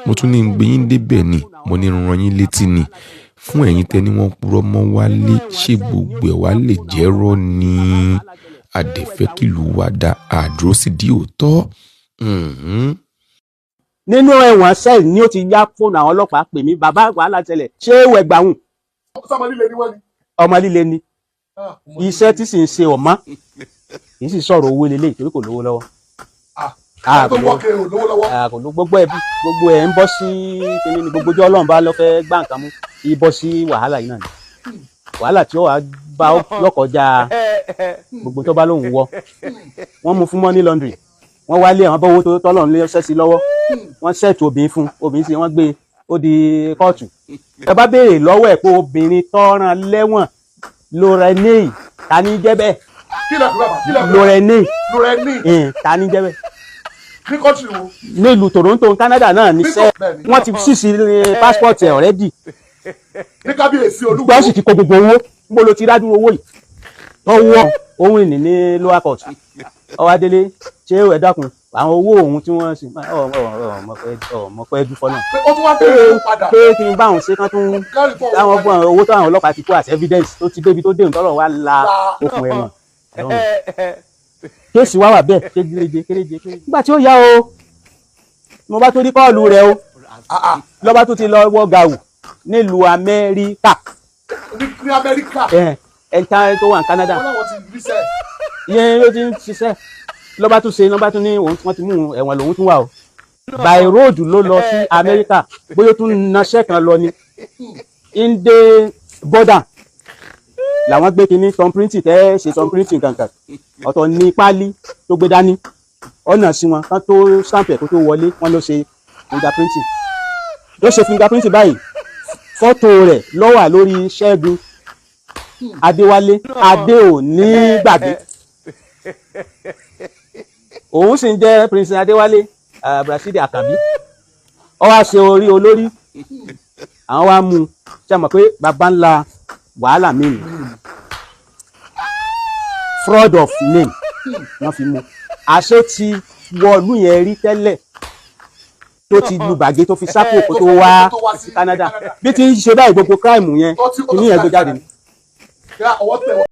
mo tún ní gbé yín débẹ̀ ni mo ní rán yín létí ni fún ẹ̀yin tẹ́ ni wọ́n purọ́ mọ́ Wálé ṣé gbogbo ẹ̀ wá lè jẹ́rọ́ ni àdẹ̀fẹ́kìlú wa dá àdúró sí di òótọ́. nínú ẹ̀wọ̀n sẹ́ẹ̀lì ni ó ti yá fóònù àwọn ọlọ́pàá pè mí bàbá wàhálà tẹ́lẹ̀ ṣé ìwẹ̀ gbàhùn. ọmọ líle ni iṣẹ́ tí sì ń ṣe ọ̀má kì í sì sọ̀rọ̀ owó lélẹ̀ ìtorí kò lówó lọ́wọ́. kò ló gbogbo ẹ̀ ń bọ́ sí kíní ni gbogbo ọjọ́ Ọlọ́run bá lọ fẹ́ gbá nǹkan mú yìí bọ́ sí wàhálà yìí náà ni wàhálà tí ó wàá bá lọ́kọjá gbogbo tó bá lóun wọ wọ́n mú fún money laundry wọ́n wálé àwọn bọ́wọ́ tó tọ́lọ̀ ń lé ọṣẹ́ sí lọ́wọ́ wọ́n ṣẹ́ẹ̀tù obìnrin fún obìnrin sí wọ́n gbé ó di kóòtù. ẹ bá béèrè lọ́wọ́ ẹ̀ pé obìnrin tọ́ran lẹ́wọ̀n Lorraine ta ní jẹ́ bẹ́ẹ̀ Lorraine ta ní jẹ́ bẹ́ẹ̀ nílùú Toronto Canada náà níṣẹ́ wọ́n ti ṣíṣí passport ẹ̀ already gbọ́sì ti kó gbogbo owó mo lo ti dájú owó yìí ọwọ́ ohun ìní ní lower court ọwọ́ adélé ṣé ẹ dákun àwọn owó ohun tí wọ́n sì ọmọ pẹ́ dúfọ́ náà pé kí n bá àwọn ṣe kán tún táwọn bọ́ owó táwọn ọlọ́pàá ti kó as evidence tó ti débi tó dé ìtọ́rọ̀ wa la okùn ẹ̀wọ̀n kéèsì wá wà bẹ́ẹ̀ kéréje nígbà tí ó yá o mo bá tó rí kọ́ọ̀lù rẹ o lọ́ba tó ti lọ wọ́ gàù nílùú Amẹ́ríkà ẹ̀ka tó wà ní Canada yẹn ló ti ń ṣiṣẹ́ lọ́ba tó ní wọ́n ti mú ẹ̀wọ̀n lòun tún wà o by road ló lọ sí Amẹ́ríkà bóyá ó tún naṣẹ́ kan lọ ní inde border làwọn gbé kinní thumbprinting tẹ́ ṣe thumbprinting kankan ọ̀tọ̀ ní páálí tó gbé dání ọ̀nà sí wọn kán tó stamp ẹ̀ kó tó wọlé wọn ló ṣe fingerprinting ló ṣe fingerprinting báyìí fọ́tò rẹ̀ ló wà lórí Ṣẹ́gun Adéwálé adé ò ní gbàgbé òun sì ń jẹ́ Prince Adéwálé Brasidi Àkànbí ó wá ṣe orí olórí àwọn wá mú un ṣe mọ̀ pé bàbá ńlá wàhálà mi ni fraud of name wọ́n fi mú àṣẹ ti wọ̀lú yẹn rí tẹ́lẹ̀ tó ti lu bàgé tó fi sápò kó tó wá sí Canada bí ti ń ṣe báyìí gbogbo crime yẹn kí ni yẹn gbé jáde ni.